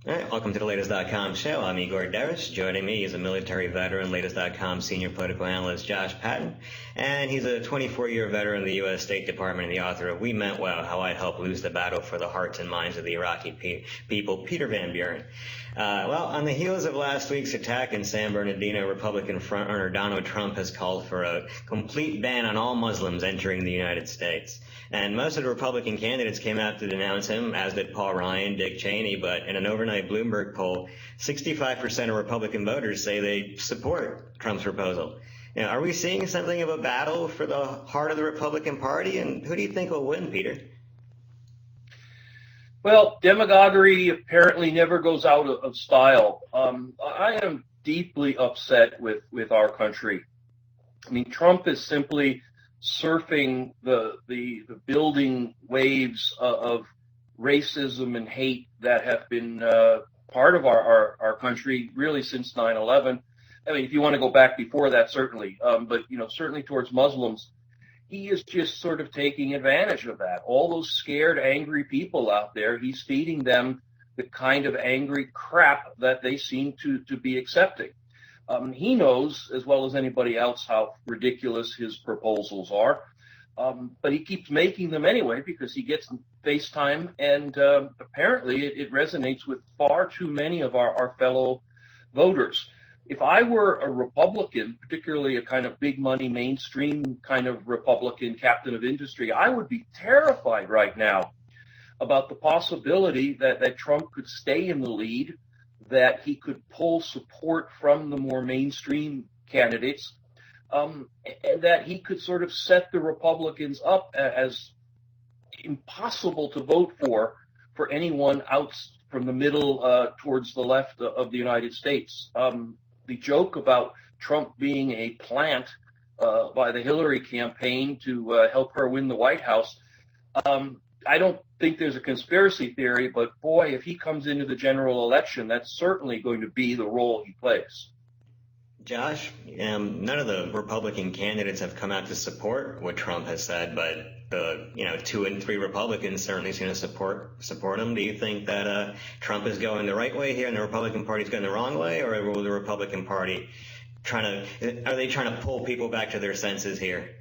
All right, welcome to the Latest.com show. I'm Igor Deris. Joining me is a military veteran, Latest.com senior political analyst Josh Patton, and he's a 24-year veteran of the U.S. State Department and the author of We Meant Well, How I Helped Lose the Battle for the Hearts and Minds of the Iraqi People, Peter Van Buren. Well, on the heels of last week's attack in San Bernardino, Republican frontrunner Donald Trump has called for a complete ban on all Muslims entering the United States. And most of the Republican candidates came out to denounce him, as did Paul Ryan, Dick Cheney. But in an overnight Bloomberg poll, 65% of Republican voters say they support Trump's proposal. Now, are we seeing something of a battle for the heart of the Republican Party? And who do you think will win, Peter? Well, demagoguery apparently never goes out of style. I am deeply upset with our country. I mean, Trump is simply surfing the building waves of racism and hate that have been part of our country really since 9/11. I mean, if you want to go back before that, certainly, but certainly towards Muslims, he is just sort of taking advantage of that. All those scared, angry people out there, he's feeding them the kind of angry crap that they seem to be accepting. He knows as well as anybody else how ridiculous his proposals are, but he keeps making them anyway because he gets face time, and apparently it resonates with far too many of our fellow voters. If I were a Republican, particularly a kind of big money, mainstream kind of Republican captain of industry, I would be terrified right now about the possibility that Trump could stay in the lead, that he could pull support from the more mainstream candidates, and that he could sort of set the Republicans up as impossible to vote for anyone out from the middle towards the left of the United States. The joke about Trump being a plant by the Hillary campaign to help her win the White House, I don't think there's a conspiracy theory, but boy, if he comes into the general election, that's certainly going to be the role he plays. Josh, none of the Republican candidates have come out to support what Trump has said, but the 2 and 3 Republicans certainly seem to support him. Do you think that Trump is going the right way here and the Republican Party is going the wrong way, or will the Republican Party are they trying to pull people back to their senses here?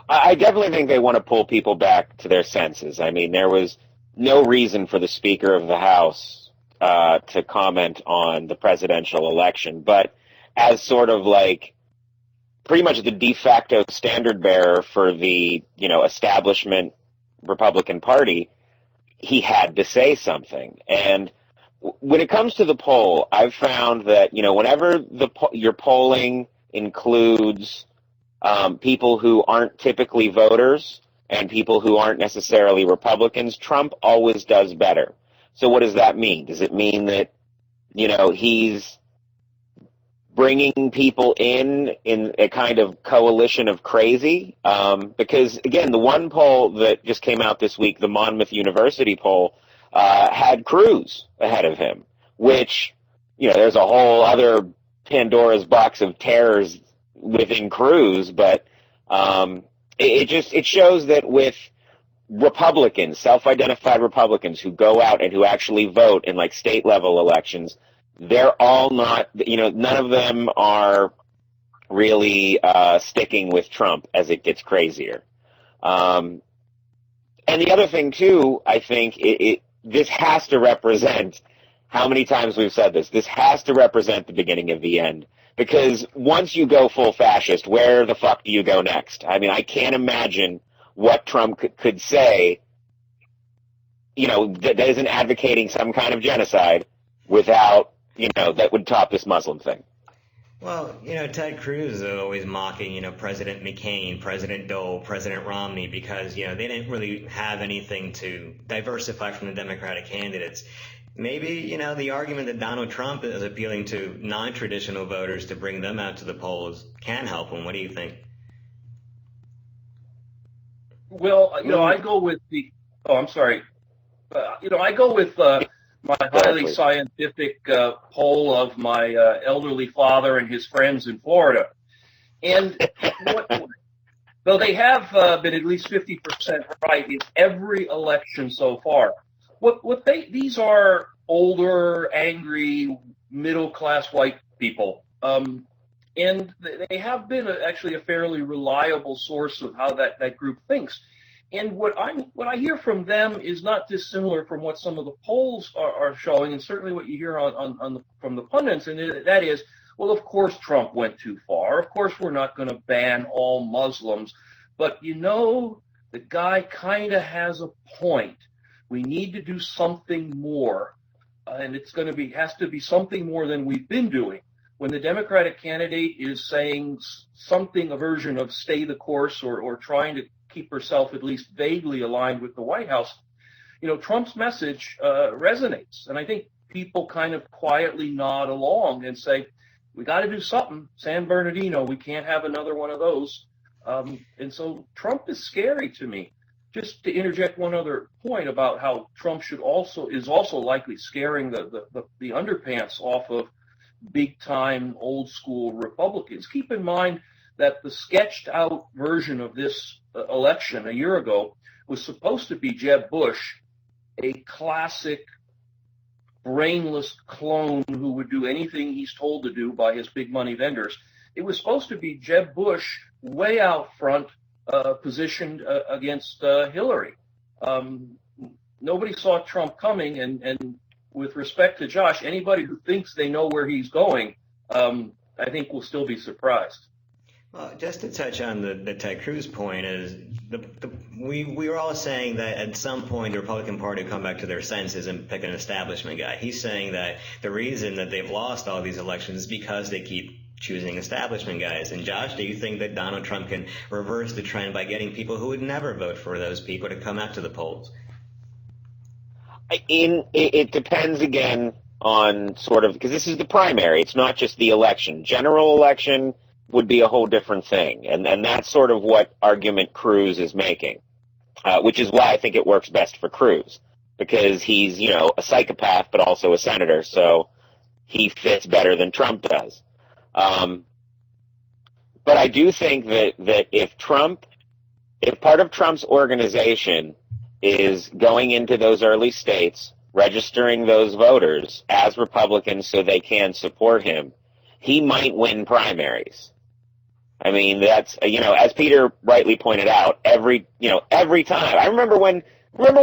I definitely think they want to pull people back to their senses. I mean, there was no reason for the Speaker of the House to comment on the presidential election, but as sort of like pretty much the de facto standard bearer for the, establishment Republican Party, he had to say something. And when it comes to the poll, I've found that, whenever your polling includes people who aren't typically voters and people who aren't necessarily Republicans, Trump always does better. So what does that mean? Does it mean that, he's bringing people in a kind of coalition of crazy? Because, again, the one poll that just came out this week, the Monmouth University poll, had Cruz ahead of him, which, there's a whole other Pandora's box of terrors within Cruz, but it shows that with Republicans, self-identified Republicans who go out and who actually vote in like state level elections, they're all not, none of them are really sticking with Trump as it gets crazier. And the other thing too, I think this has to represent, how many times we've said this, this has to represent the beginning of the end. Because once you go full fascist, where the fuck do you go next? I mean, I can't imagine what Trump could say, that isn't advocating some kind of genocide without, that would top this Muslim thing. Well, Ted Cruz is always mocking, President McCain, President Dole, President Romney, because, they didn't really have anything to diversify from the Democratic candidates. Maybe, the argument that Donald Trump is appealing to non-traditional voters to bring them out to the polls can help him. What do you think? Well, I go with I go with my highly scientific poll of my elderly father and his friends in Florida. And though they have been at least 50% right in every election so far, these are older, angry, middle-class white people. And they have been actually a fairly reliable source of how that group thinks. And what I hear from them is not dissimilar from what some of the polls are showing, and certainly what you hear from the pundits, and that is, well, of course Trump went too far. Of course we're not going to ban all Muslims. But, the guy kind of has a point. We need to do something more, and has to be something more than we've been doing. When the Democratic candidate is saying something, a version of stay the course or trying to keep herself at least vaguely aligned with the White House, Trump's message resonates. And I think people kind of quietly nod along and say, we got to do something. San Bernardino, we can't have another one of those. And so Trump is scary to me. Just to interject one other point about how Trump is also likely scaring the underpants off of big-time, old-school Republicans. Keep in mind that the sketched-out version of this election a year ago was supposed to be Jeb Bush, a classic, brainless clone who would do anything he's told to do by his big-money vendors. It was supposed to be Jeb Bush way out front, positioned against Hillary. Nobody saw Trump coming, and with respect to Josh, anybody who thinks they know where he's going, I think will still be surprised. Well, just to touch on the Ted Cruz point is we were all saying that at some point the Republican Party will come back to their senses and pick an establishment guy. He's saying that the reason that they've lost all these elections is because they keep choosing establishment guys. And Josh, do you think that Donald Trump can reverse the trend by getting people who would never vote for those people to come out to the polls? It depends again on sort of, because this is the primary. It's not just the election. General election would be a whole different thing. And that's sort of what argument Cruz is making, which is why I think it works best for Cruz, because he's, a psychopath, but also a senator. So he fits better than Trump does. But I do think that if part of Trump's organization is going into those early states, registering those voters as Republicans so they can support him, he might win primaries. I mean, that's, as Peter rightly pointed out, every time. I remember when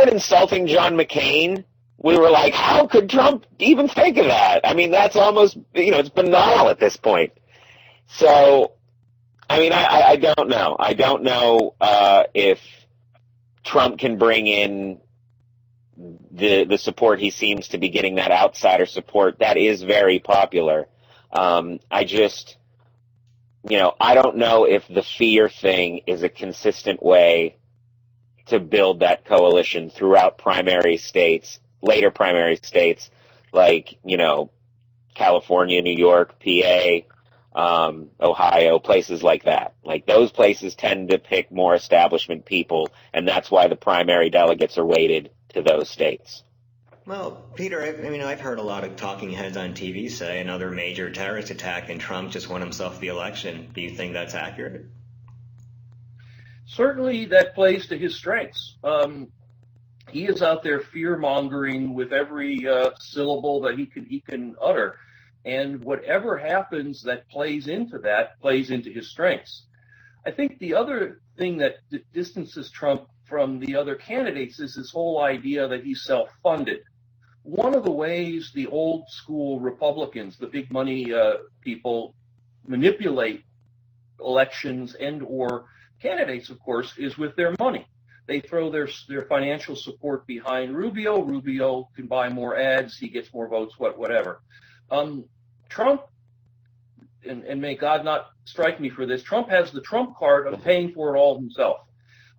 insulting John McCain, we were like, how could Trump even think of that? I mean, that's almost, it's banal at this point. So, I mean, I don't know. I don't know if Trump can bring in the support he seems to be getting, that outsider support that is very popular. I just, I don't know if the fear thing is a consistent way to build that coalition throughout primary states, later primary states like, California, New York, PA, Ohio, places like that. Like, those places tend to pick more establishment people, and that's why the primary delegates are weighted to those states. Well, Peter, I've heard a lot of talking heads on TV say another major terrorist attack and Trump just won himself the election. Do you think that's accurate? Certainly that plays to his strengths. He is out there fear-mongering with every syllable that he can utter. And whatever happens that plays into his strengths. I think the other thing that distances Trump from the other candidates is this whole idea that he's self-funded. One of the ways the old school Republicans, the big money people, manipulate elections and or candidates, of course, is with their money. They throw their financial support behind Rubio. Rubio can buy more ads. He gets more votes, whatever. Trump, and may God not strike me for this, Trump has the Trump card of paying for it all himself,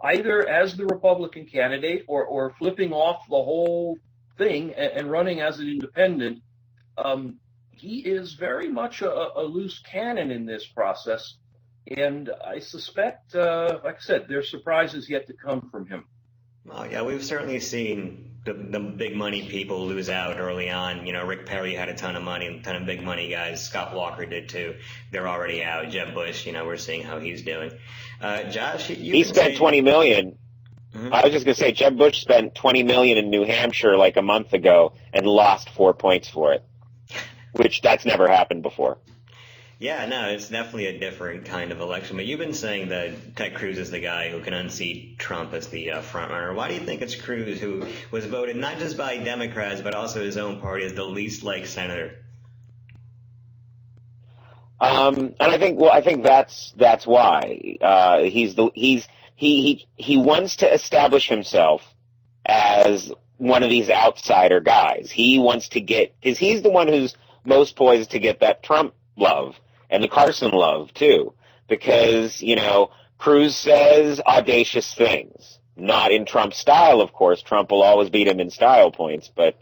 either as the Republican candidate or flipping off the whole thing and running as an independent. He is very much a loose cannon in this process, and I suspect, like I said, there's surprises yet to come from him. Oh, yeah, we've certainly seen the big money people lose out early on. Rick Perry had a ton of money, a ton of big money guys. Scott Walker did too. They're already out. Jeb Bush, we're seeing how he's doing. Josh, he spent $20 million. I was just going to say, Jeb Bush spent $20 million in New Hampshire like a month ago and lost 4 points for it, which that's never happened before. Yeah, no, it's definitely a different kind of election. But you've been saying that Ted Cruz is the guy who can unseat Trump as the front runner. Why do you think it's Cruz who was voted not just by Democrats but also his own party as the least liked senator? And I think that's why he wants to establish himself as one of these outsider guys. He wants to because he's the one who's most poised to get that Trump love and the Carson love too, because Cruz says audacious things, not in Trump's style, of course. Trump will always beat him in style points, but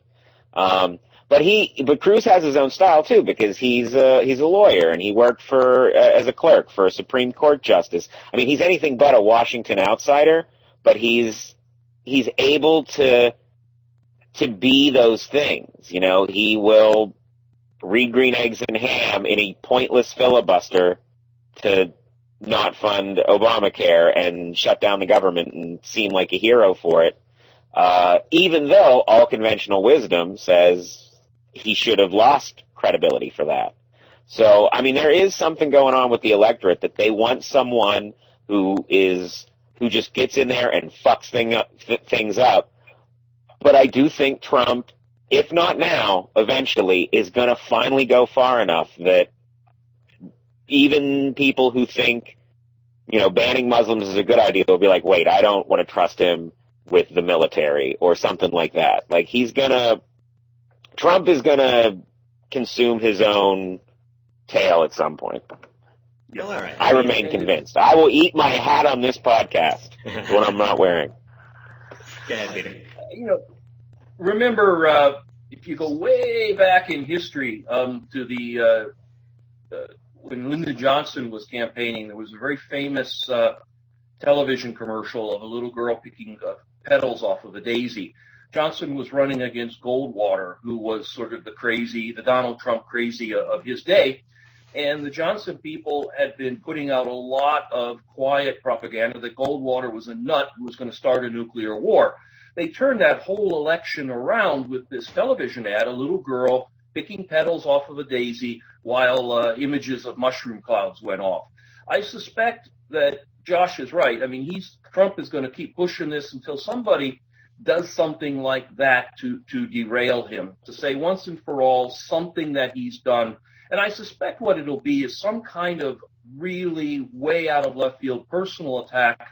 Cruz has his own style too, because he's a lawyer and he worked as a clerk for a Supreme Court justice. I mean, he's anything but a Washington outsider, but he's able to be those things. He will read Green Eggs and Ham in a pointless filibuster to not fund Obamacare and shut down the government and seem like a hero for it, even though all conventional wisdom says he should have lost credibility for that. So, I mean, there is something going on with the electorate that they want someone who just gets in there and fucks things up. But I do think Trump, if not now, eventually is going to finally go far enough that even people who think, banning Muslims is a good idea will be like, wait, I don't want to trust him with the military or something like that. Like, Trump is going to consume his own tail at some point. Well, all right. I remain convinced. I will eat my hat on this podcast when I'm not wearing. Go ahead, Peter. Remember, if you go way back in history to when Lyndon Johnson was campaigning, there was a very famous television commercial of a little girl picking petals off of a daisy. Johnson was running against Goldwater, who was sort of the Donald Trump crazy of his day. And the Johnson people had been putting out a lot of quiet propaganda that Goldwater was a nut who was going to start a nuclear war. They turned that whole election around with this television ad, a little girl picking petals off of a daisy while images of mushroom clouds went off. I suspect that Josh is right. I mean, Trump is going to keep pushing this until somebody does something like that to derail him, to say once and for all something that he's done. And I suspect what it'll be is some kind of really way out of left field personal attack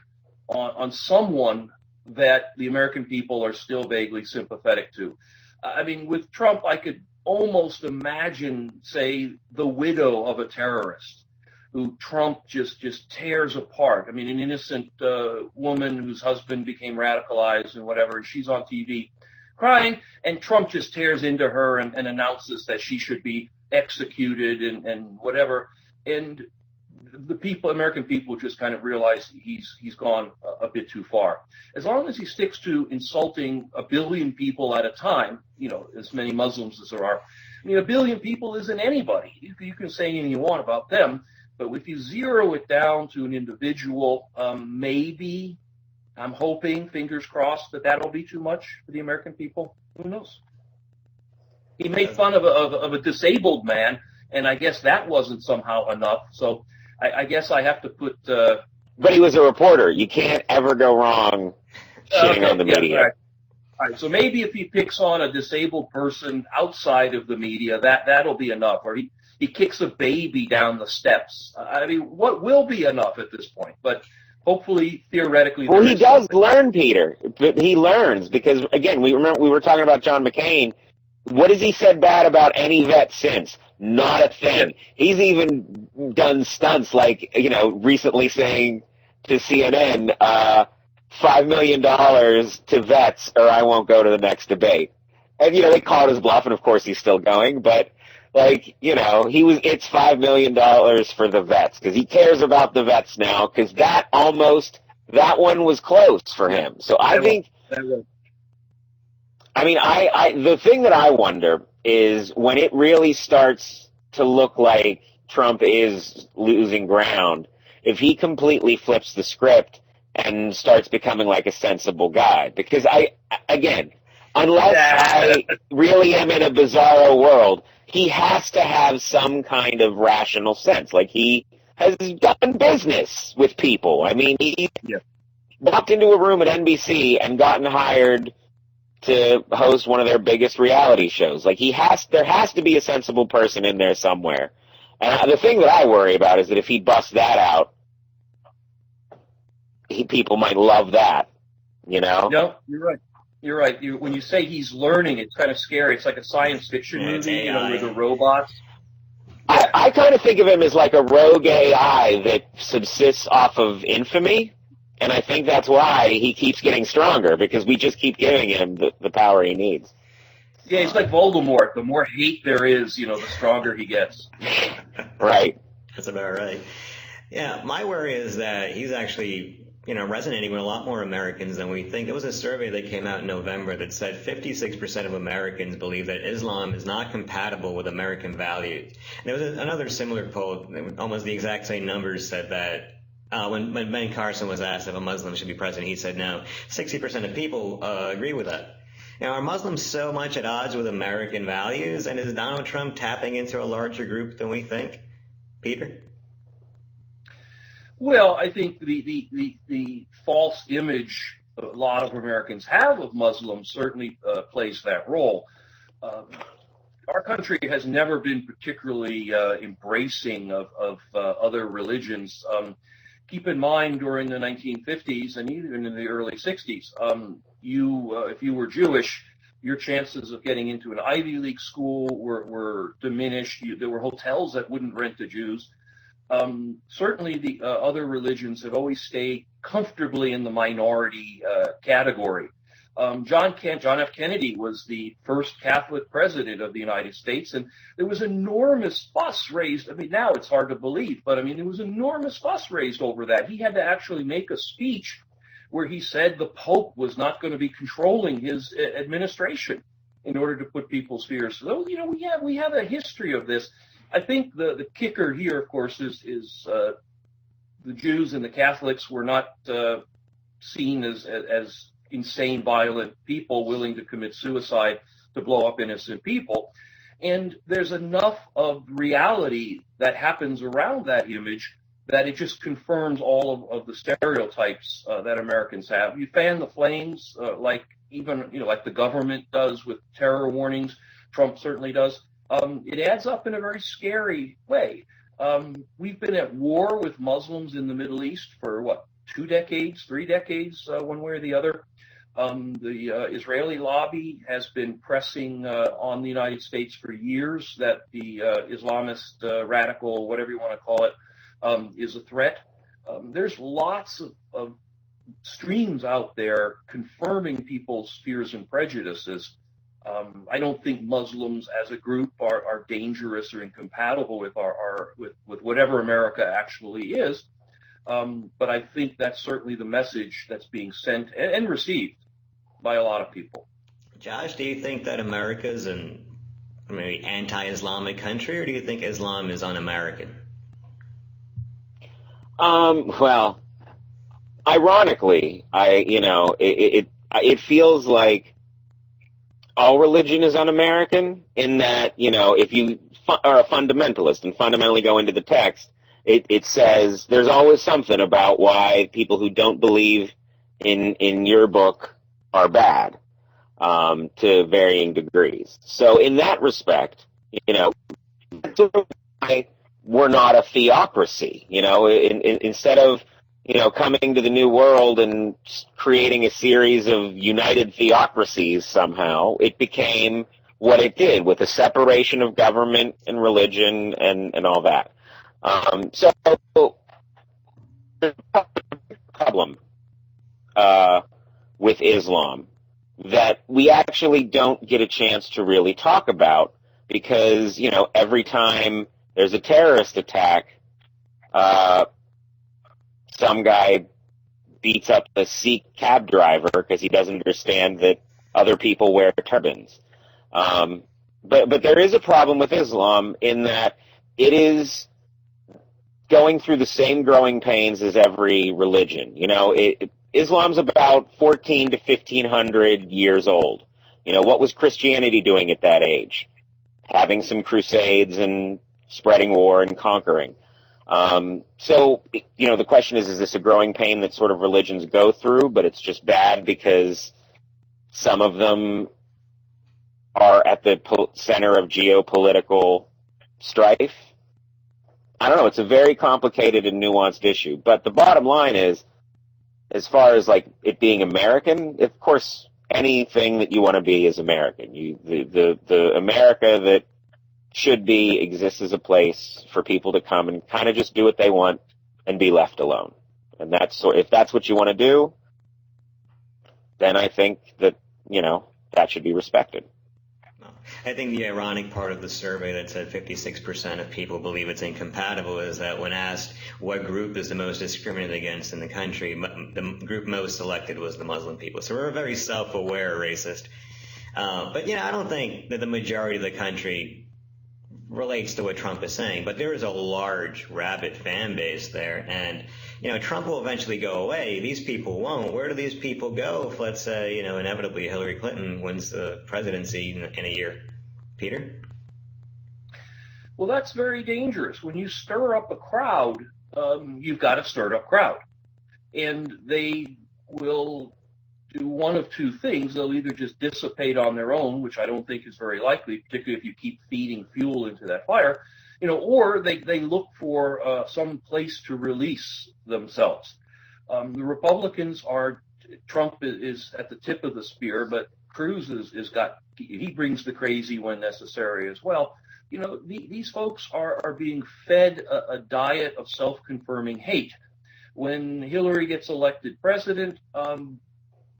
on someone that the American people are still vaguely sympathetic to. I mean, with Trump, I could almost imagine, say, the widow of a terrorist who Trump just tears apart. I mean, an innocent woman whose husband became radicalized and whatever, and she's on TV crying, and Trump just tears into her and announces that she should be executed and whatever. And the American people just kind of realize he's gone a bit too far. As long as he sticks to insulting a billion people at a time, as many Muslims as there are. I mean, a billion people isn't anybody. You can say anything you want about them, but if you zero it down to an individual, maybe, I'm hoping, fingers crossed, that'll be too much for the American people. Who knows? He made fun of a disabled man, and I guess that wasn't somehow enough. So I guess I have to put. But he was a reporter. You can't ever go wrong shitting on the media. Right. All right. So maybe if he picks on a disabled person outside of the media, that'll be enough. Or he kicks a baby down the steps. I mean, what will be enough at this point? But hopefully, theoretically, well, he does learn, Peter. But he learns because again, we were talking about John McCain. What has he said bad about any vet since? Not a thing. He's even done stunts like, recently saying to CNN, $5 million to vets or I won't go to the next debate. And, they called his bluff, and of course he's still going, but it's $5 million for the vets because he cares about the vets now because that one was close for him. So I think, the thing that I wonder is when it really starts to look like Trump is losing ground, if he completely flips the script and starts becoming like a sensible guy. Because unless I really am in a bizarro world, he has to have some kind of rational sense. Like, he has done business with people. I mean, he walked into a room at NBC and gotten hired to host one of their biggest reality shows. Like, there has to be a sensible person in there somewhere. And the thing that I worry about is that if he busts that out, people might love that, you know? No, you're right. You're right. When you say he's learning, it's kind of scary. It's like a science fiction movie, with the robots. I kind of think of him as like a rogue AI that subsists off of infamy, and I think that's why he keeps getting stronger, because we just keep giving him the power he needs. Yeah, he's like Voldemort. The more hate there is, the stronger he gets. Right. That's about right. Yeah, my worry is that he's actually, resonating with a lot more Americans than we think. There was a survey that came out in November that said 56% of Americans believe that Islam is not compatible with American values. And there was another similar poll, almost the exact same numbers, said that when Ben Carson was asked if a Muslim should be president, he said no. 60% of people agree with that. Now, are Muslims so much at odds with American values, and is Donald Trump tapping into a larger group than we think? Peter? Well, I think the false image a lot of Americans have of Muslims certainly plays that role. Our country has never been particularly embracing of other religions. Keep in mind, during the 1950s and even in the early 60s, if you were Jewish, your chances of getting into an Ivy League school were diminished. There were hotels that wouldn't rent to Jews. Certainly the other religions have always stayed comfortably in the minority category. John F. Kennedy was the first Catholic president of the United States, and there was enormous fuss raised. I mean, now it's hard to believe, but there was enormous fuss raised over that. He had to actually make a speech where he said the Pope was not going to be controlling his administration in order to put people's fears. So, we have a history of this. I think the kicker here, of course, is the Jews and the Catholics were not seen as insane, violent people willing to commit suicide to blow up innocent people. And there's enough of reality that happens around that image that it just confirms all of the stereotypes that Americans have. You fan the flames like the government does with terror warnings. Trump certainly does. It adds up in a very scary way. We've been at war with Muslims in the Middle East for 2 decades, 3 decades, one way or the other. The Israeli lobby has been pressing on the United States for years that the Islamist radical, whatever you want to call it, is a threat. There's lots of streams out there confirming people's fears and prejudices. I don't think Muslims as a group are dangerous or incompatible with with whatever America actually is. But I think that's certainly the message that's being sent and received by a lot of people. Josh, do you think that America is an anti-Islamic country, or do you think Islam is un-American? Well, ironically, it feels like all religion is un-American, in that, if you are a fundamentalist and fundamentally go into the text, it says there's always something about why people who don't believe in your book are bad, to varying degrees. So in that respect, we're not a theocracy. Instead of coming to the New World and creating a series of united theocracies somehow, it became what it did, with a separation of government and religion and all that. So the problem with Islam that we actually don't get a chance to really talk about, because, every time there's a terrorist attack, some guy beats up a Sikh cab driver because he doesn't understand that other people wear turbans. But there is a problem with Islam in that it is going through the same growing pains as every religion. Islam's about 14 to 1500 years old. What was Christianity doing at that age? Having some crusades and spreading war and conquering. So the question is this a growing pain that sort of religions go through, but it's just bad because some of them are at the center of geopolitical strife? I don't know. It's a very complicated and nuanced issue. But the bottom line is, as far as like it being American, of course, anything that you want to be is American. The America that should be exists as a place for people to come and kind of just do what they want and be left alone. And if that's what you want to do, then I think that that should be respected. I think the ironic part of the survey that said 56% of people believe it's incompatible is that when asked what group is the most discriminated against in the country, the group most selected was the Muslim people. So we're a very self-aware racist. But I don't think that the majority of the country relates to what Trump is saying, but there is a large, rabid fan base there, and Trump will eventually go away. These people won't. Where do these people go if, let's say, inevitably Hillary Clinton wins the presidency in a year? Peter? Well, that's very dangerous. When you stir up a crowd, you've got a stirred up crowd, and they will do one of two things. They'll either just dissipate on their own, which I don't think is very likely, particularly if you keep feeding fuel into that fire, or they look for some place to release themselves. The Republicans Trump is at the tip of the spear, but Cruz he brings the crazy when necessary as well. These folks are being fed a diet of self-confirming hate. When Hillary gets elected president,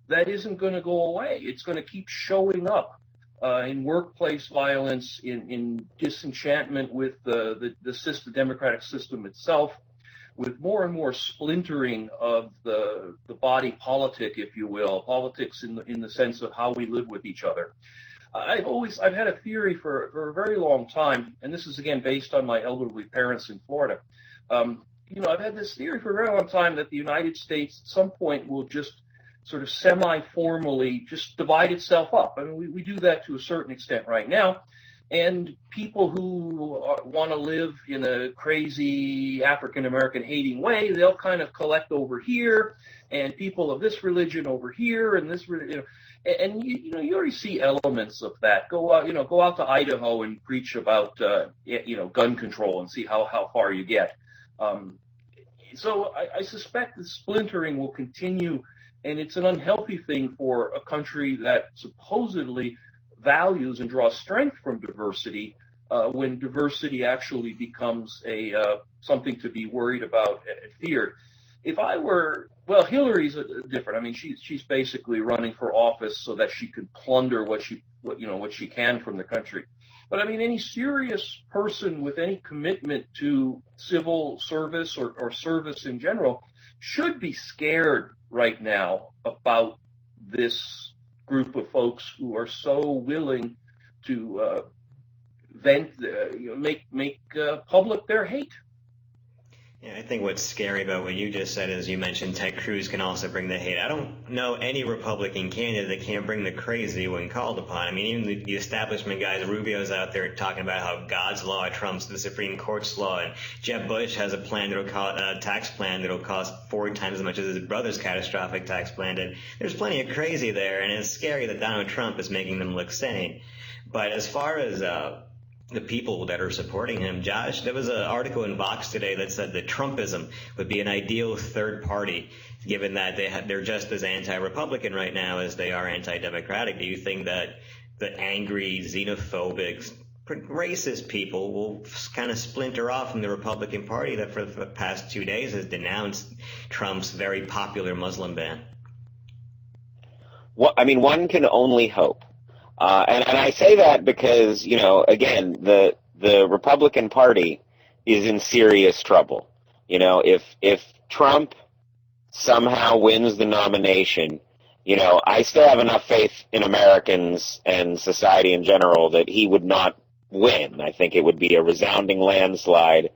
that isn't going to go away. It's going to keep showing up in workplace violence, in disenchantment with the democratic system itself, with more and more splintering of the body politic, if you will, politics in the sense of how we live with each other. I've had a theory for a very long time, and this is again based on my elderly parents in Florida. I've had this theory for a very long time that the United States at some point will just sort of semi-formally just divide itself up. I mean, we do that to a certain extent right now. And people who want to live in a crazy African-American hating way, they'll kind of collect over here, and people of this religion over here, and this, and you already see elements of that. Go out to Idaho and preach about, gun control and see how far you get. So I suspect the splintering will continue. And it's an unhealthy thing for a country that supposedly values and draws strength from diversity when diversity actually becomes something to be worried about and feared. Hillary's different. I mean, she's basically running for office so that she can plunder what she can from the country. But I mean, any serious person with any commitment to civil service or service in general should be scared right now about this group of folks who are so willing to make public their hate. Yeah, I think what's scary about what you just said is you mentioned Ted Cruz can also bring the hate. I don't know any Republican candidate that can't bring the crazy when called upon. I mean, even the establishment guys, Rubio's out there talking about how God's law trumps the Supreme Court's law, and Jeb Bush has a tax plan that'll cost 4 times as much as his brother's catastrophic tax plan did. There's plenty of crazy there, and it's scary that Donald Trump is making them look sane. But as far as the people that are supporting him, Josh, there was an article in Vox today that said that Trumpism would be an ideal third party, given that they're just as anti-Republican right now as they are anti-democratic. Do you think that the angry, xenophobic, racist people will kind of splinter off from the Republican Party that for the past 2 days has denounced Trump's very popular Muslim ban? Well, I mean, one can only hope. And I say that because, again, the Republican Party is in serious trouble. If Trump somehow wins the nomination, I still have enough faith in Americans and society in general that he would not win. I think it would be a resounding landslide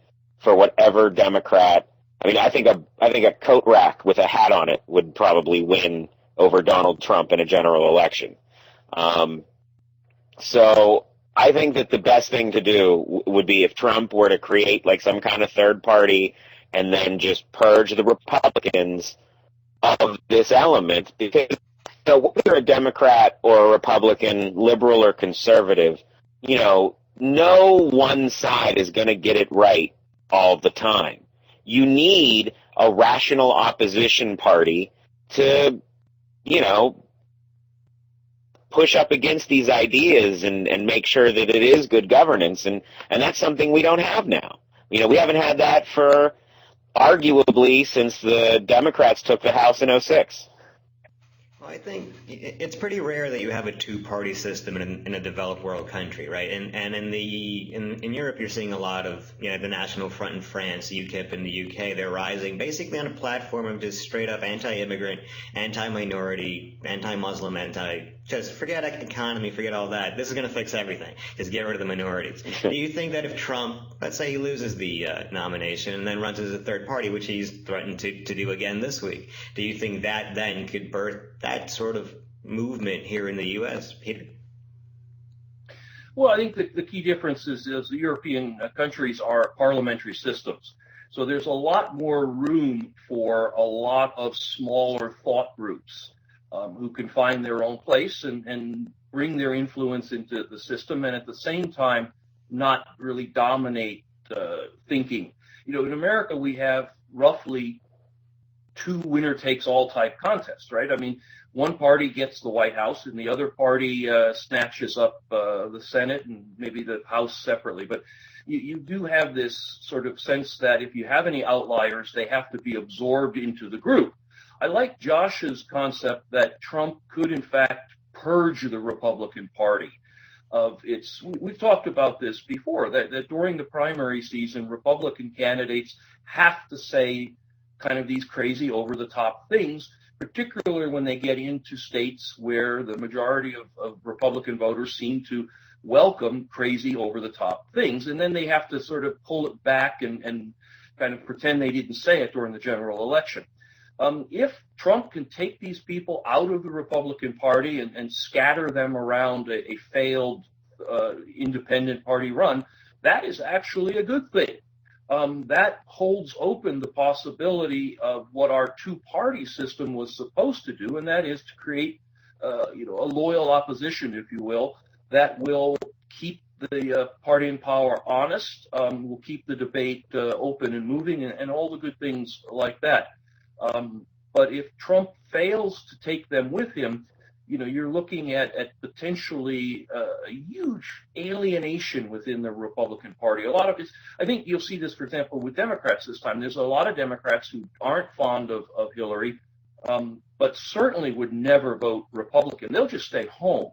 for whatever Democrat. I mean, I think a coat rack with a hat on it would probably win over Donald Trump in a general election. So I think that the best thing to do would be if Trump were to create like some kind of third party and then just purge the Republicans of this element, because whether you're a Democrat or a Republican, liberal or conservative, no one side is going to get it right all the time. You need a rational opposition party to, push up against these ideas and make sure that it is good governance. And that's something we don't have now. We haven't had that for arguably since the Democrats took the House in '06. Well, I think it's pretty rare that you have a two-party system in a developed world country, right? And in Europe, you're seeing a lot of the National Front in France, UKIP in the UK. They're rising basically on a platform of just straight up anti-immigrant, anti-minority, anti-Muslim, just forget economy, forget all that. This is going to fix everything. Just get rid of the minorities. Do you think that if Trump, let's say he loses the nomination and then runs as a third party, which he's threatened to do again this week, do you think that then could birth that sort of movement here in the U.S., Peter? Well, I think the key difference is the European countries are parliamentary systems. So there's a lot more room for a lot of smaller thought groups who can find their own place and bring their influence into the system, and at the same time not really dominate thinking. In America, we have roughly two winner-takes-all type contests, right? I mean, one party gets the White House and the other party snatches up the Senate and maybe the House separately. But you do have this sort of sense that if you have any outliers, they have to be absorbed into the group. I like Josh's concept that Trump could, in fact, purge the Republican Party of its. We've talked about this before, that during the primary season, Republican candidates have to say kind of these crazy over-the-top things, particularly when they get into states where the majority of Republican voters seem to welcome crazy over-the-top things. And then they have to sort of pull it back and kind of pretend they didn't say it during the general election. If Trump can take these people out of the Republican Party and scatter them around a failed independent party run, that is actually a good thing. That holds open the possibility of what our two-party system was supposed to do, and that is to create, a loyal opposition, if you will, that will keep the party in power honest, will keep the debate open and moving, and all the good things like that. But if Trump fails to take them with him, you're looking at potentially a huge alienation within the Republican Party. A lot of it, I think you'll see this, for example, with Democrats this time. There's a lot of Democrats who aren't fond of Hillary, but certainly would never vote Republican. They'll just stay home.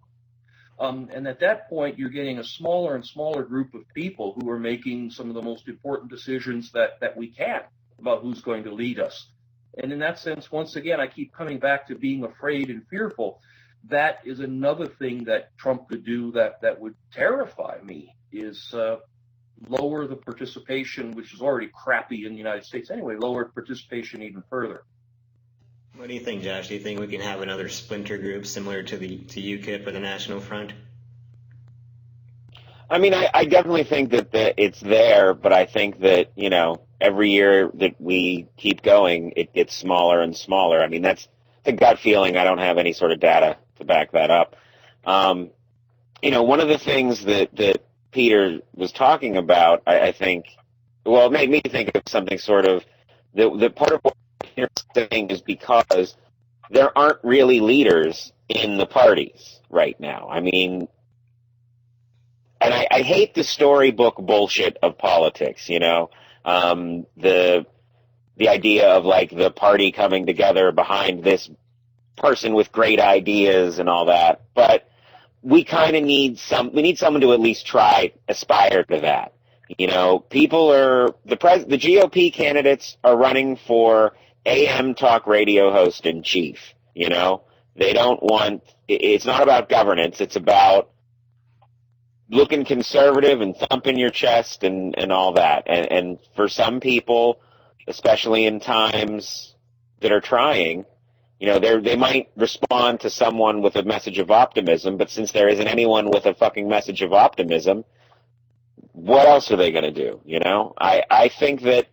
And at that point, you're getting a smaller and smaller group of people who are making some of the most important decisions that we can about who's going to lead us. And in that sense, once again, I keep coming back to being afraid and fearful. That is another thing that Trump could do that would terrify me, is lower the participation, which is already crappy in the United States anyway, lower participation even further. What do you think, Josh? Do you think we can have another splinter group similar to UKIP or the National Front? I mean, I definitely think that it's there, but I think that, every year that we keep going, it gets smaller and smaller. I mean, that's the gut feeling. I don't have any sort of data to back that up. One of the things that Peter was talking about, I think, well, it made me think of something sort of, the part of what you're saying is because there aren't really leaders in the parties right now. I mean, and I hate the storybook bullshit of politics, the idea of like the party coming together behind this person with great ideas and all that. But we kind of need someone to at least aspire to that. People the GOP candidates are running for AM talk radio host in chief. They don't want, it's not about governance. It's about looking conservative and thumping your chest and all that. And for some people, especially in times that are trying, they might respond to someone with a message of optimism, but since there isn't anyone with a fucking message of optimism, what else are they going to do? I think that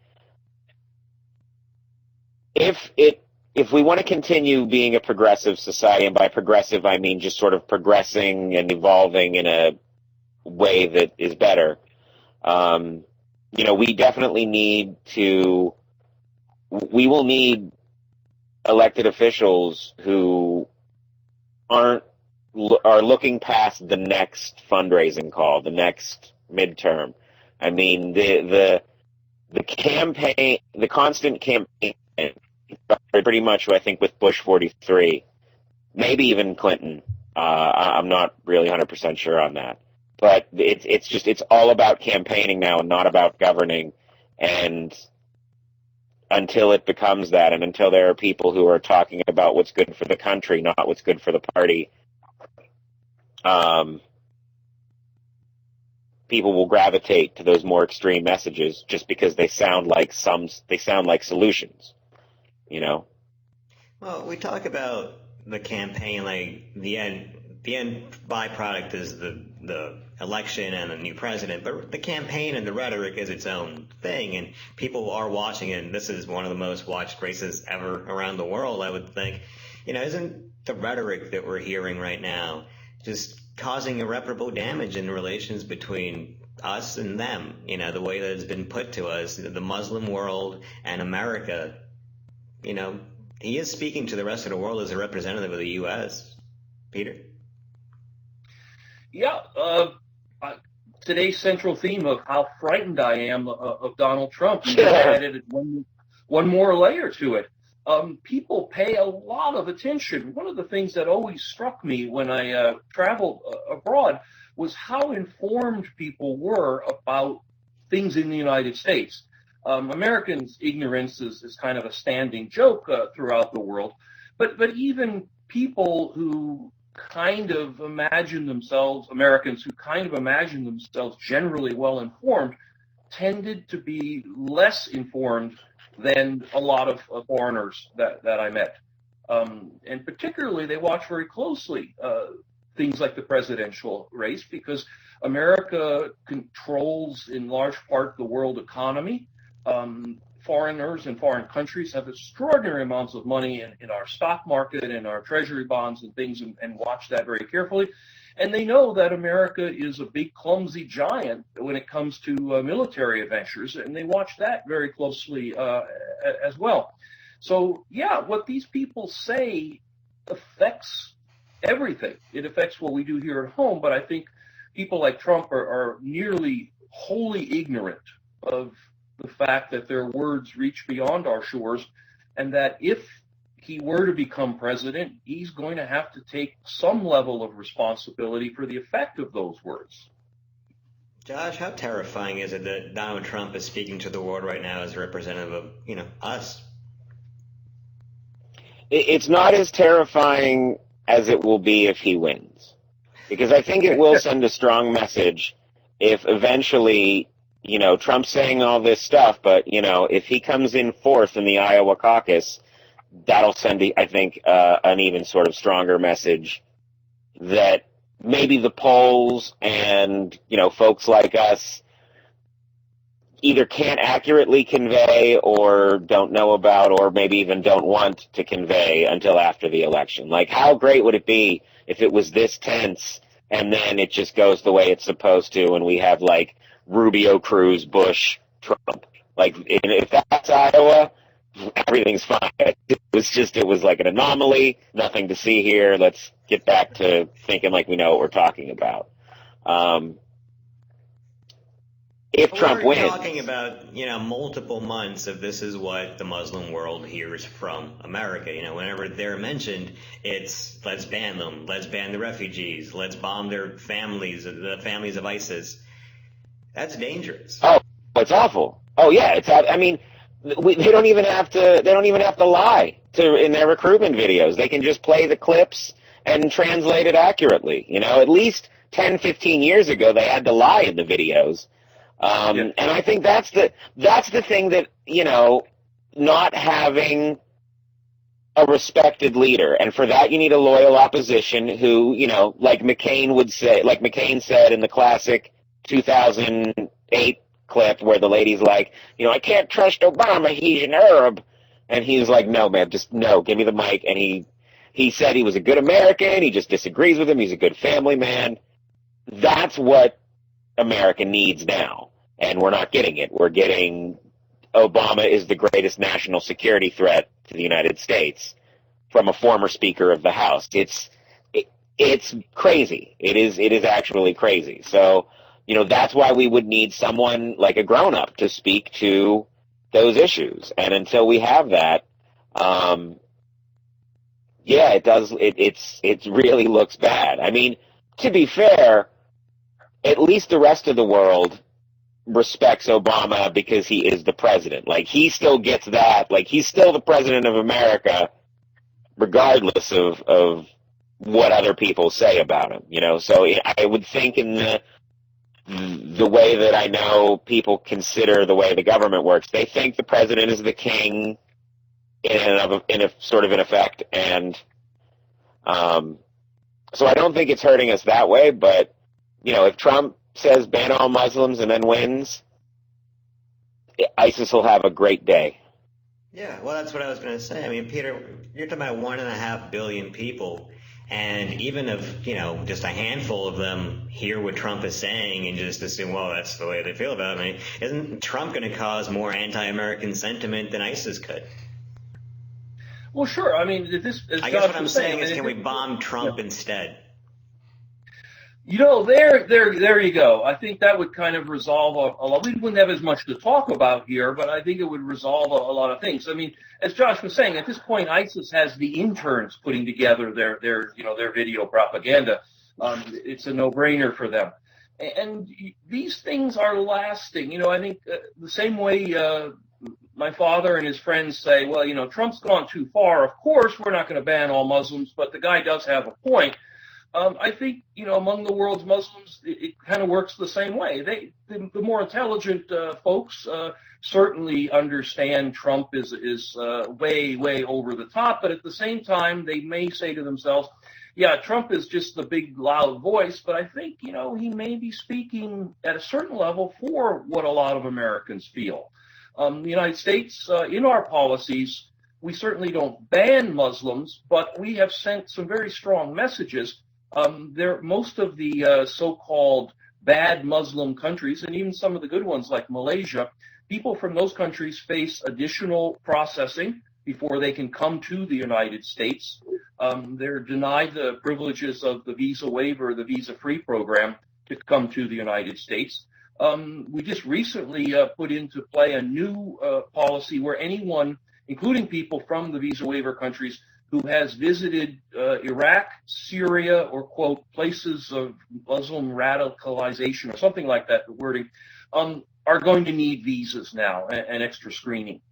if we want to continue being a progressive society, and by progressive I mean just sort of progressing and evolving in a way that is better, we definitely we will need elected officials who are looking past the next fundraising call, the next midterm. I mean, the campaign, the constant campaign, pretty much, I think, with Bush 43, maybe even Clinton. I'm not really 100% sure on that. But it's all about campaigning now and not about governing. And until it becomes that, and until there are people who are talking about what's good for the country, not what's good for the party, people will gravitate to those more extreme messages just because they sound like solutions, Well, we talk about the campaign, like the end byproduct is the election and a new president, but the campaign and the rhetoric is its own thing, and people are watching it. And this is one of the most watched races ever around the world, I would think. Isn't the rhetoric that we're hearing right now just causing irreparable damage in relations between us and them? The way that it's been put to us, the Muslim world and America. He is speaking to the rest of the world as a representative of the U.S. Peter? Yeah, today's central theme of how frightened I am of Donald Trump. You added one more layer to it. People pay a lot of attention. One of the things that always struck me when I traveled abroad was how informed people were about things in the United States. Americans' ignorance is kind of a standing joke throughout the world, but even people who kind of imagine themselves, Americans who kind of imagine themselves generally well informed, tended to be less informed than a lot of foreigners that I met. And particularly, they watch very closely things like the presidential race, because America controls in large part the world economy. Foreigners and foreign countries have extraordinary amounts of money in our stock market and our treasury bonds and things, and watch that very carefully. And they know that America is a big, clumsy giant when it comes to military adventures, and they watch that very closely as well. So, yeah, what these people say affects everything. It affects what we do here at home, but I think people like Trump are nearly wholly ignorant of the fact that their words reach beyond our shores, and that if he were to become president, he's going to have to take some level of responsibility for the effect of those words. Josh, how terrifying is it that Donald Trump is speaking to the world right now as a representative of, us? It's not as terrifying as it will be if he wins, because I think it will send a strong message if eventually, Trump's saying all this stuff, but, if he comes in fourth in the Iowa caucus, that'll send, I think, an even sort of stronger message that maybe the polls and, folks like us either can't accurately convey or don't know about, or maybe even don't want to convey until after the election. Like, how great would it be if it was this tense and then it just goes the way it's supposed to, and we have, like, Rubio, Cruz, Bush, Trump. Like, if that's Iowa, everything's fine. It was like an anomaly, nothing to see here. Let's get back to thinking like we know what we're talking about. If Trump wins, we're talking about, multiple months of this is what the Muslim world hears from America. Whenever they're mentioned, it's let's ban them, let's ban the refugees, let's bomb their families, the families of ISIS. That's dangerous. Oh, it's awful. Oh yeah, they don't even have to lie in their recruitment videos. They can just play the clips and translate it accurately. At least 10, 15 years ago, they had to lie in the videos. And I think that's the thing that, not having a respected leader. And for that, you need a loyal opposition who, like McCain said in the classic 2008 clip where the lady's like, I can't trust Obama, he's an Arab. And he's like, no, man, just no, give me the mic. And he said he was a good American. He just disagrees with him. He's a good family man. That's what America needs now. And we're not getting it. We're getting Obama is the greatest national security threat to the United States from a former Speaker of the House. It's crazy. It is actually crazy. So, that's why we would need someone like a grown-up to speak to those issues. And until we have that, it really looks bad. I mean, to be fair, at least the rest of the world respects Obama because he is the president. Like, he still gets that. Like, he's still the president of America, regardless of what other people say about him, So I would think in the way that I know people consider the way the government works, they think the president is the king in effect. And, so I don't think it's hurting us that way, but, if Trump says ban all Muslims and then wins, ISIS will have a great day. Yeah, well, that's what I was going to say. I mean, Peter, you're talking about 1.5 billion people, and even if, just a handful of them hear what Trump is saying and just assume, well, that's the way they feel about it, I mean, isn't Trump going to cause more anti-American sentiment than ISIS could? Well, sure. I mean, I guess what I'm saying is, can we bomb Trump instead? There you go. I think that would kind of resolve a lot. We wouldn't have as much to talk about here, but I think it would resolve a lot of things. I mean, as Josh was saying, at this point, ISIS has the interns putting together their video propaganda. It's a no-brainer for them. And these things are lasting. I think the same way my father and his friends say, well, Trump's gone too far. Of course, we're not going to ban all Muslims, but the guy does have a point. I think, among the world's Muslims, it kind of works the same way. The more intelligent folks certainly understand Trump is way, way over the top, but at the same time, they may say to themselves, yeah, Trump is just the big, loud voice, but I think, he may be speaking at a certain level for what a lot of Americans feel. The United States, in our policies, we certainly don't ban Muslims, but we have sent some very strong messages. Most of the so-called bad Muslim countries, and even some of the good ones like Malaysia, people from those countries face additional processing before they can come to the United States. They're denied the privileges of the visa waiver, the visa-free program to come to the United States. We just recently put into play a new policy where anyone, including people from the visa waiver countries, who has visited Iraq, Syria, or, quote, places of Muslim radicalization or something like that, the wording, are going to need visas now and extra screening.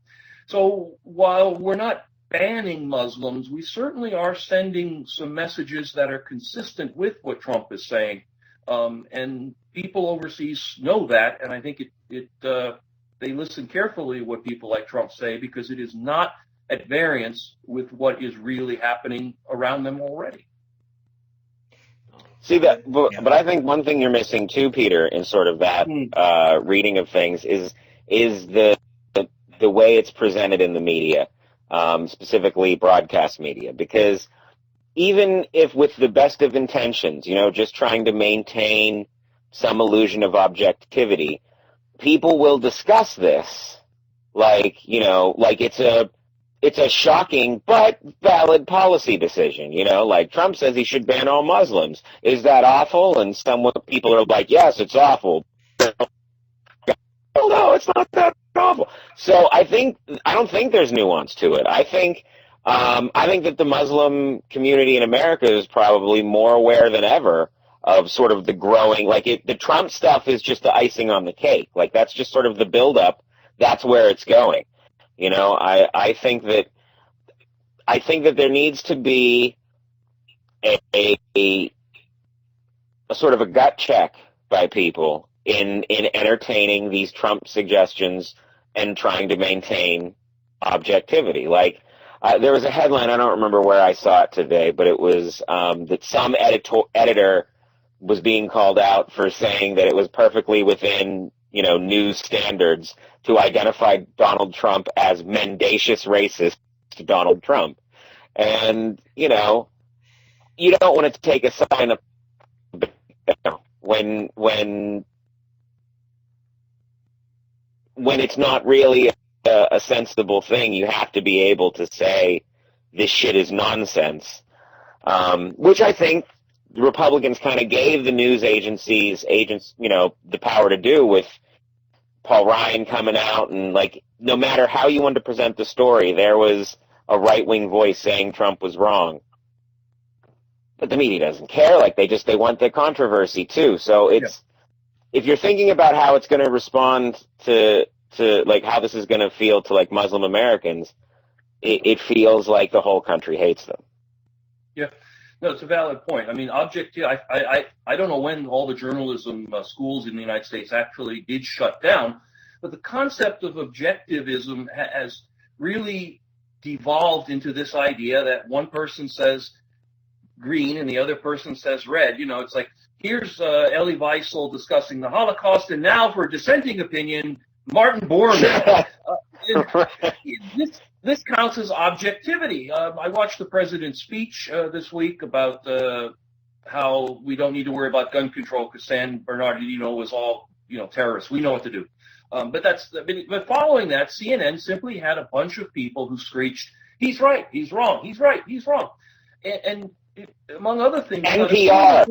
So while we're not banning Muslims, we certainly are sending some messages that are consistent with what Trump is saying. And people overseas know that, and I think they listen carefully to what people like Trump say because it is not at variance with what is really happening around them already. See that, but I think one thing you're missing too, Peter, in sort of that reading of things is the way it's presented in the media, specifically broadcast media, because even if with the best of intentions, just trying to maintain some illusion of objectivity, people will discuss this like it's a shocking but valid policy decision, like Trump says he should ban all Muslims. Is that awful? And some people are like, yes, it's awful. Well, no, it's not that awful. So I don't think there's nuance to it. I think that the Muslim community in America is probably more aware than ever of sort of the growing, the Trump stuff is just the icing on the cake. Like, that's just sort of the buildup. That's where it's going. I think that there needs to be a a sort of a gut check by people in entertaining these Trump suggestions and trying to maintain objectivity. Like, there was a headline, I don't remember where I saw it today, but it was that some editor was being called out for saying that it was perfectly within, news standards to identify Donald Trump as mendacious racist to Donald Trump. And, you don't want to take a sign of when it's not really a sensible thing. You have to be able to say this shit is nonsense, which I think the Republicans kind of gave the news agents, the power to do with Paul Ryan coming out, and like, no matter how you wanted to present the story, there was a right-wing voice saying Trump was wrong. But the media doesn't care. Like, they want the controversy too. So if you're thinking about how it's going to respond to like how this is going to feel to like Muslim Americans, it feels like the whole country hates them. Yeah. No, it's a valid point. I mean, I don't know when all the journalism schools in the United States actually did shut down, but the concept of objectivism has really devolved into this idea that one person says green and the other person says red. It's like, here's Elie Wiesel discussing the Holocaust, and now for a dissenting opinion, Martin Bormann. This counts as objectivity. I watched the president's speech this week about how we don't need to worry about gun control because San Bernardino was all terrorists. We know what to do. But following that, CNN simply had a bunch of people who screeched, "He's right, he's wrong, he's right, he's wrong," and among other things, NPR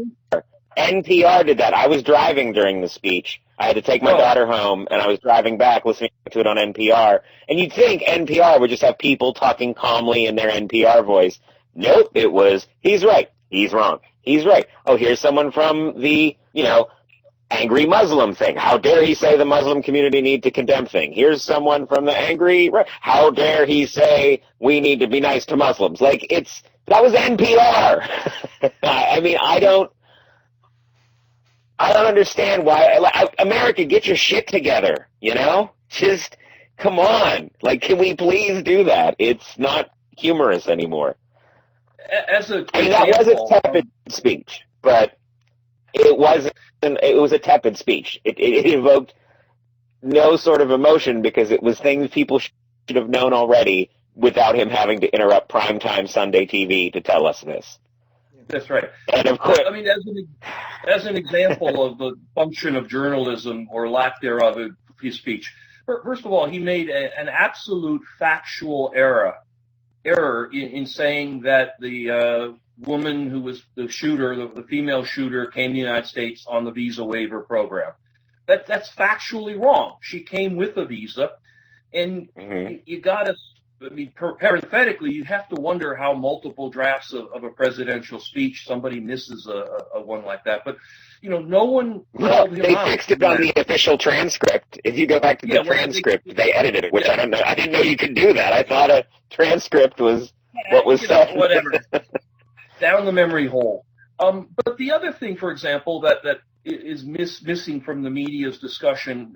did that. I was driving during the speech. I had to take my daughter home, and I was driving back listening to it on NPR. And you'd think NPR would just have people talking calmly in their NPR voice. Nope, it was, he's right, he's wrong, he's right. Oh, here's someone from the, angry Muslim thing. How dare he say the Muslim community need to condemn thing? Here's someone from the angry, how dare he say we need to be nice to Muslims? Like, that was NPR. I mean, I don't understand why. America, get your shit together, Just, come on. Like, can we please do that? It's not humorous anymore. That was a tepid speech, but it was a tepid speech. It evoked no sort of emotion because it was things people should have known already without him having to interrupt primetime Sunday TV to tell us this. That's right. And of course, I mean, as an example of the function of journalism or lack thereof of his speech, first of all, he made an absolute factual error in saying that the woman who was the shooter, the female shooter, came to the United States on the visa waiver program. That's factually wrong. She came with a visa, and you got to. I mean, parenthetically, you have to wonder how multiple drafts of a presidential speech somebody misses a one like that. But no one. Well, they fixed it on the official transcript. If you go back to the transcript, they edited it, which I don't know. I didn't know you could do that. I thought a transcript was what was said. Whatever. Down the memory hole. But the other thing, for example, that is missing from the media's discussion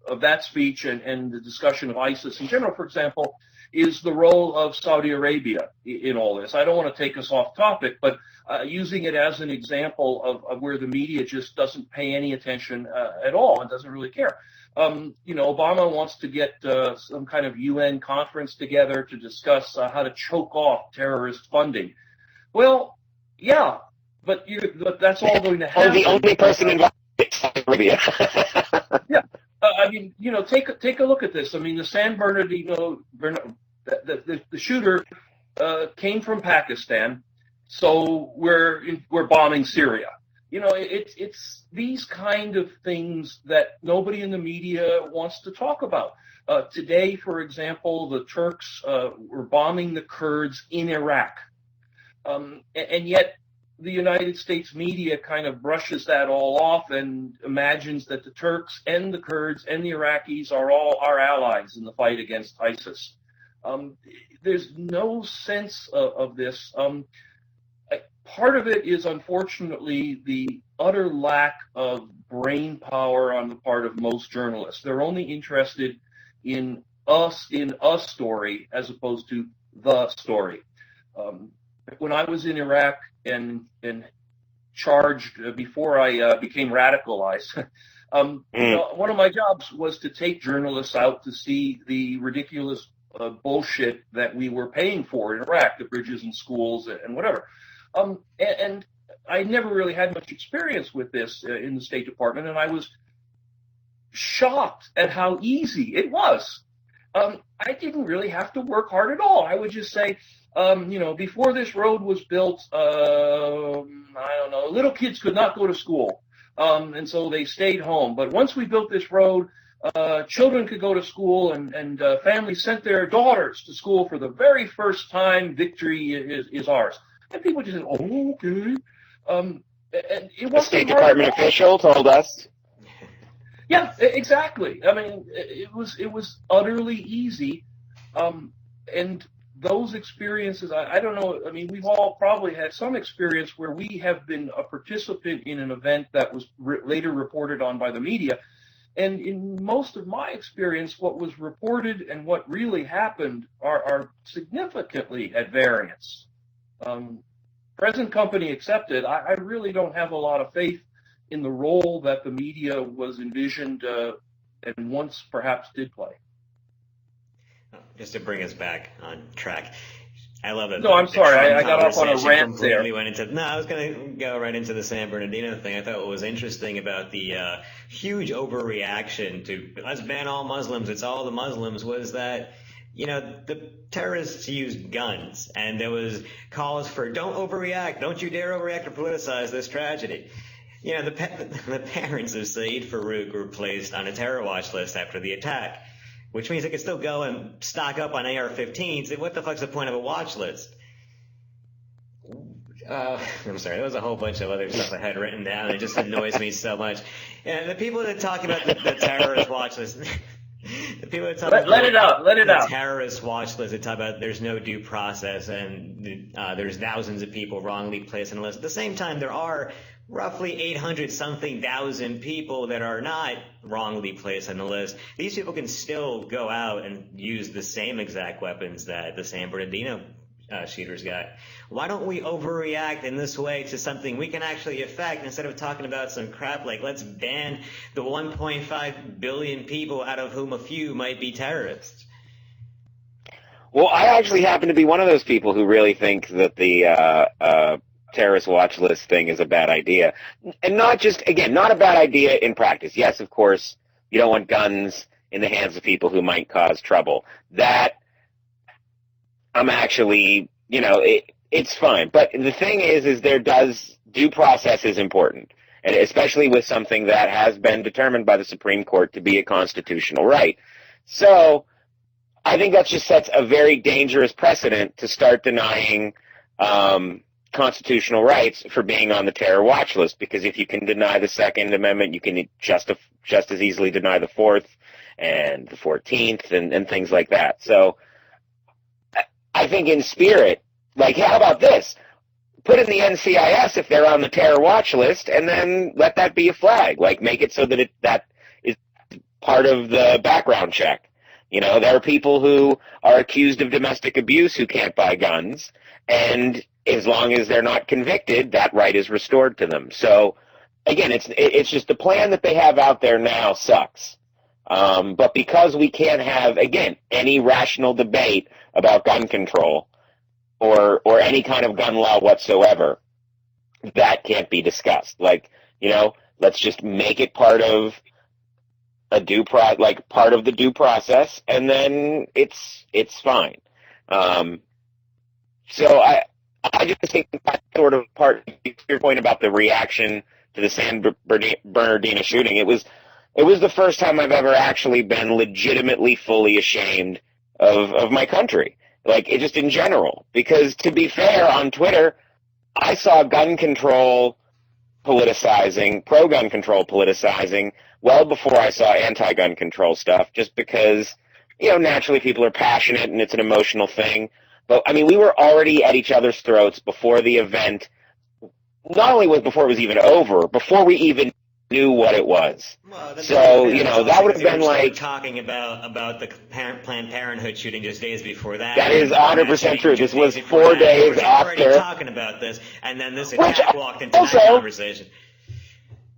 of that speech and the discussion of ISIS in general, for example, is the role of Saudi Arabia in all this. I don't want to take us off topic, but using it as an example of where the media just doesn't pay any attention at all and doesn't really care. Obama wants to get some kind of UN conference together to discuss how to choke off terrorist funding. Well, yeah, but that's all going to happen. The only person involved is Saudi Arabia. Yeah. Take a look at this. I mean, the San Bernardino, the shooter came from Pakistan, so we're bombing Syria. It's these kind of things that nobody in the media wants to talk about. Today, for example, the Turks were bombing the Kurds in Iraq, and yet the United States media kind of brushes that all off and imagines that the Turks and the Kurds and the Iraqis are all our allies in the fight against ISIS. There's no sense of this. part of it is unfortunately the utter lack of brain power on the part of most journalists. They're only interested in a story as opposed to the story. When I was in Iraq and charged before I became radicalized, one of my jobs was to take journalists out to see the ridiculous bullshit that we were paying for in Iraq, the bridges and schools and whatever. And I never really had much experience with this in the State Department, and I was shocked at how easy it was. I didn't really have to work hard at all. I would just say, before this road was built, I don't know, little kids could not go to school, and so they stayed home. But once we built this road, children could go to school, and families sent their daughters to school for the very first time. Victory is ours. And people just said, "Oh, okay." And it wasn't a State Department official told us. Yeah, exactly. I mean, it was utterly easy, and those experiences. I don't know. I mean, we've all probably had some experience where we have been a participant in an event that was later reported on by the media. And in most of my experience, what was reported and what really happened are significantly at variance. Present company accepted, I really don't have a lot of faith in the role that the media was envisioned and once perhaps did play. Just to bring us back on track, I love it. No, I'm sorry, I got off on a rant there. I was going to go right into the San Bernardino thing. I thought what was interesting about the huge overreaction to let's ban all Muslims, it's all the Muslims, was that the terrorists used guns, and there was calls for don't overreact, don't you dare overreact or politicize this tragedy. The parents of Saeed Farouk were placed on a terror watch list after the attack, which means they could still go and stock up on AR-15s. What the fuck's the point of a watch list? I'm sorry, there was a whole bunch of other stuff I had written down. It just annoys me so much. And the people that talk about the terrorist watch list, the people that talk let it out. The terrorist watch list, that talk about there's no due process and there's thousands of people wrongly placed on the list. At the same time, there are roughly 800-something thousand people that are not wrongly placed on the list. These people can still go out and use the same exact weapons that the San Bernardino shooters got. Why don't we overreact in this way to something we can actually affect instead of talking about some crap like let's ban the 1.5 billion people out of whom a few might be terrorists? Well, I actually happen to be one of those people who really think that the terrorist watch list thing is a bad idea. And not a bad idea in practice. Yes, of course, you don't want guns in the hands of people who might cause trouble. That I'm actually, it's fine. But the thing is due process is important, and especially with something that has been determined by the Supreme Court to be a constitutional right. So I think that just sets a very dangerous precedent to start denying constitutional rights for being on the terror watch list, because if you can deny the Second Amendment, you can just as easily deny the Fourth and the 14th and things like that. So I think in spirit, like, how about this? Put in the NCIS if they're on the terror watch list, and then let that be a flag. Like, make it so that that is part of the background check. There are people who are accused of domestic abuse who can't buy guns, and as long as they're not convicted, that right is restored to them. So, again, it's just the plan that they have out there now sucks. But because we can't have, again, any rational debate about gun control or any kind of gun law whatsoever, that can't be discussed. Like, let's just make it part of part of the due process, and then it's fine. So I just think that sort of part, your point about the reaction to the San Bernardino shooting, it was the first time I've ever actually been legitimately fully ashamed of my country. Like, it just in general. Because to be fair, on Twitter, I saw gun control politicizing, pro-gun control politicizing, well before I saw anti-gun control stuff, just because, naturally people are passionate and it's an emotional thing. But, I mean, we were already at each other's throats before the event not only was before it was even over, before we even knew what it was. Well, So, that would have been like talking about the Planned Parenthood shooting just days before that. That is 100% true. This was 4 days already after. Talking about this, and then this attack walked into also that conversation.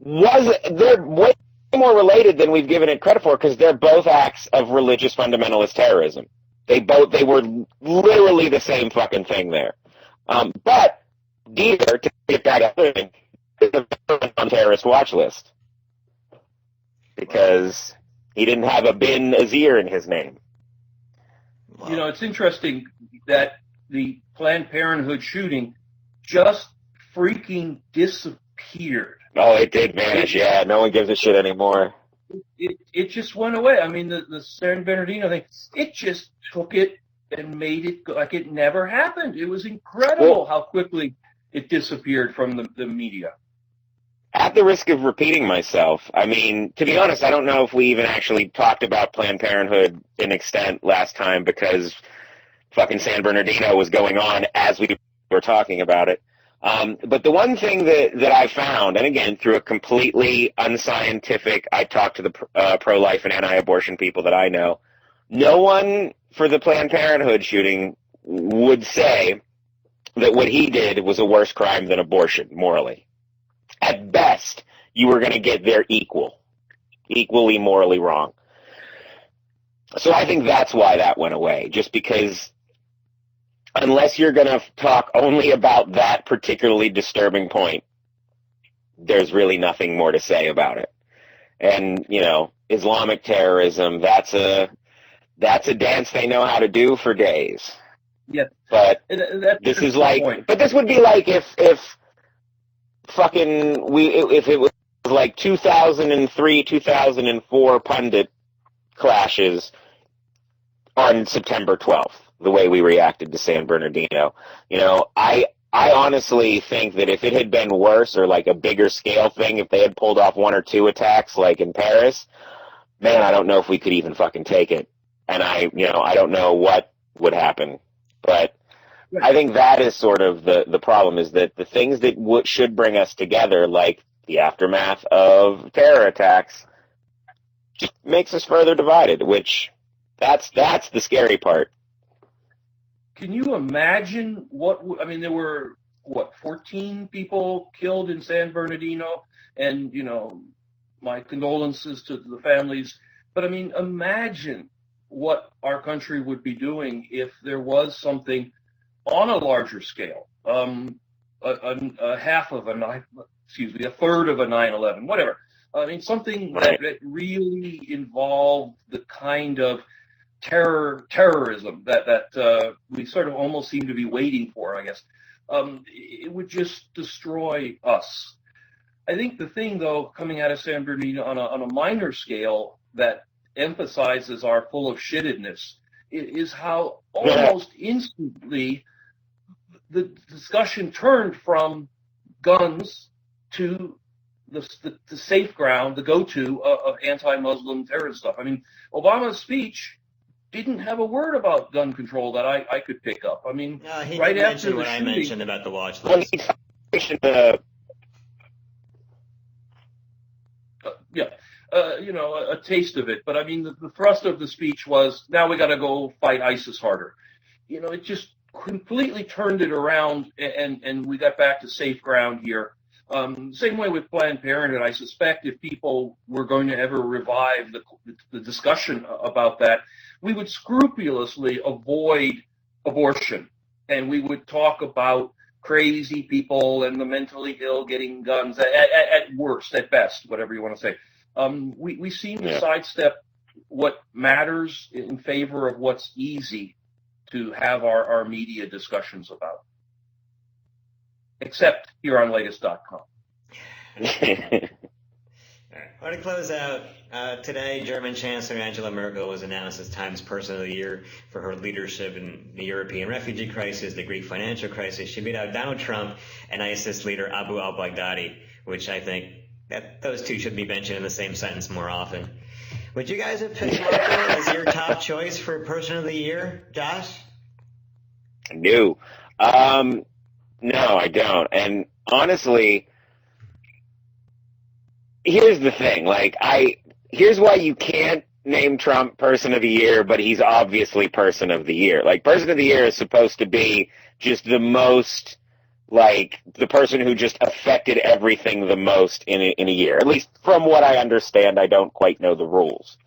They're way more related than we've given it credit for because they're both acts of religious fundamentalist terrorism. They were literally the same fucking thing there. But Deere, to get back to it, is on terrorist watch list because he didn't have a bin Azir in his name. It's interesting that the Planned Parenthood shooting just freaking disappeared. Oh, it did vanish, yeah. No one gives a shit anymore. It just went away. I mean, the San Bernardino thing, it just took it and made it like it never happened. It was incredible how quickly it disappeared from the media. At the risk of repeating myself, I mean, to be honest, I don't know if we even actually talked about Planned Parenthood in extent last time because fucking San Bernardino was going on as we were talking about it. But the one thing that I found, and again, through a completely unscientific, I talked to the pro-life and anti-abortion people that I know, no one for the Planned Parenthood shooting would say that what he did was a worse crime than abortion, morally. At best, you were going to get their equally morally wrong. So I think that's why that went away, just because unless you're going to talk only about that particularly disturbing point, there's really nothing more to say about it. And, Islamic terrorism, that's a dance they know how to do for days. Yeah. But this is like, but this would be like if it was like 2003, 2004 pundit clashes on September 12th, the way we reacted to San Bernardino. I honestly think that if it had been worse or like a bigger scale thing, if they had pulled off 1 or 2 attacks like in Paris, man, I don't know if we could even fucking take it. And I don't know what would happen. But I think that is sort of the problem, is that the things that should bring us together, like the aftermath of terror attacks, just makes us further divided, which that's the scary part. Can you imagine there were, 14 people killed in San Bernardino? And, my condolences to the families. But, imagine what our country would be doing if there was something on a larger scale, a third of a 9/11, whatever. Something that really involved the kind of terrorism that we sort of almost seem to be waiting for, I guess. It would just destroy us. I think the thing, though, coming out of San Bernardino on a minor scale that emphasizes our full of shittedness is how almost instantly the discussion turned from guns to the safe ground, the go-to of anti-Muslim terrorist stuff. Obama's speech didn't have a word about gun control that I could pick up. He right did after mention what shooting, I mentioned about the watch list. A taste of it. But the thrust of the speech was, now we got to go fight ISIS harder. It just completely turned it around, and we got back to safe ground here. Same way with Planned Parenthood. I suspect if people were going to ever revive the discussion about that, we would scrupulously avoid abortion, and we would talk about crazy people and the mentally ill getting guns at worst, at best, whatever you want to say. We seem to sidestep what matters in favor of what's easy to have our media discussions about. Except here on Latest.com. Well, to close out, today German Chancellor Angela Merkel was announced as Times Person of the Year for her leadership in the European refugee crisis, the Greek financial crisis. She beat out Donald Trump and ISIS leader Abu al-Baghdadi, which I think that those two should be mentioned in the same sentence more often. Would you guys have picked Merkel as your top choice for Person of the Year, Josh? No. No, I don't. And honestly, here's the thing. Here's why you can't name Trump Person of the Year, but he's obviously Person of the Year. Person of the Year is supposed to be just the most, the person who just affected everything the most in a year. At least from what I understand, I don't quite know the rules.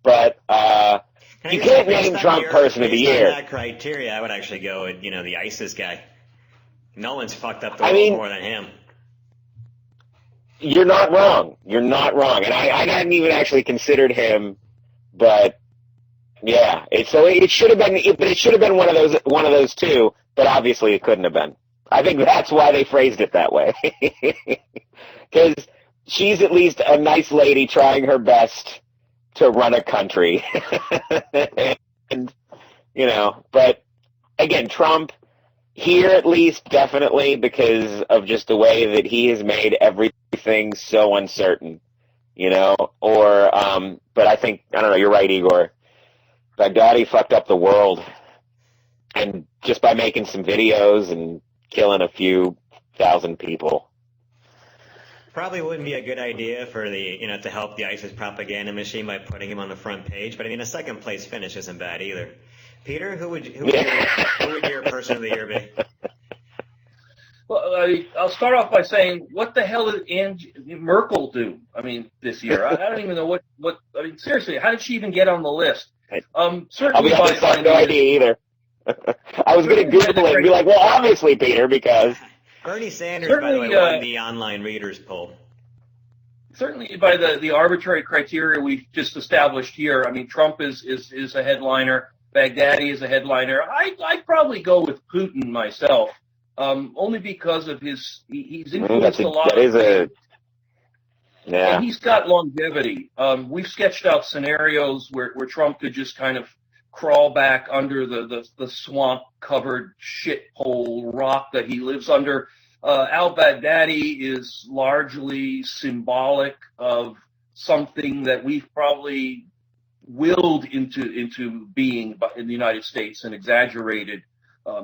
But you can't name Trump Person of the Year. Based on that criteria, I would actually go with, the ISIS guy. No one's fucked up the world more than him. You're not wrong. You're not wrong. And I hadn't even actually considered him, but yeah. It should have been one of those two, but obviously it couldn't have been. I think that's why they phrased it that way. Because she's at least a nice lady trying her best to run a country. And, but again, Trump, here at least, definitely, because of just the way that he has made everything so uncertain, but I think, I don't know, you're right, Igor. Baghdadi fucked up the world, and just by making some videos and killing a few thousand people. Probably wouldn't be a good idea for to help the ISIS propaganda machine by putting him on the front page, but a second place finish isn't bad either. Peter, who would your Person of the Year be? Well, I'll start off by saying, what the hell did Merkel do? This year, I don't even know what. Seriously, how did she even get on the list? Certainly, I have no idea either. I was going to Google it and be like, well, obviously, Peter, because Bernie Sanders, by the way, won the online readers poll. Certainly, by the arbitrary criteria we've just established here, Trump is a headliner. Baghdadi is a headliner. I'd probably go with Putin myself, only because of he's influenced a lot. And he's got longevity. We've sketched out scenarios where Trump could just kind of crawl back under the swamp-covered shithole rock that he lives under. Al-Baghdadi is largely symbolic of something that we've probably willed into being in the United States and exaggerated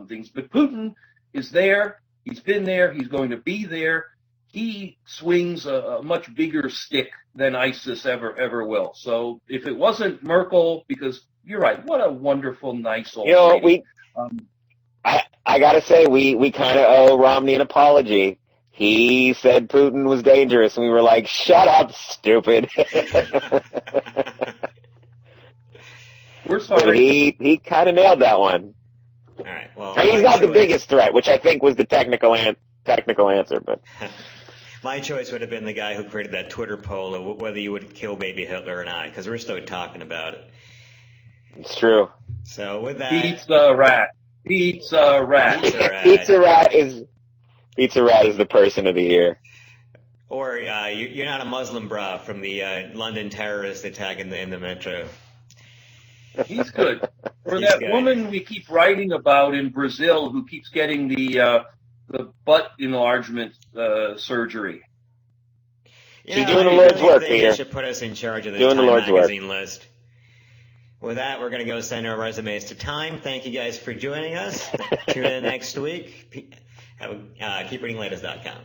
things. But Putin is there. He's been there. He's going to be there. He swings a much bigger stick than ISIS ever will. So if it wasn't Merkel, because you're right, what a wonderful, nice old lady. I gotta say, we kind of owe Romney an apology. He said Putin was dangerous, and we were like, shut up, stupid. We're sorry. He kind of nailed that one. All right. Well, he's not the biggest threat, which I think was the technical answer, but my choice would have been the guy who created that Twitter poll of whether you would kill baby Hitler or not, because we're still talking about it. It's true. So with that, Pizza rat. Pizza rat. Pizza rat is the Person of the Year. Or you're not a Muslim bra from the London terrorist attack in the metro. He's good. Or that woman we keep writing about in Brazil who keeps getting the butt enlargement surgery. She's doing the Lord's work, Peter. You should put us in charge of the Time Magazine list. With that, we're going to go send our resumes to Time. Thank you guys for joining us. Tune in next week. Keep reading Latest.com.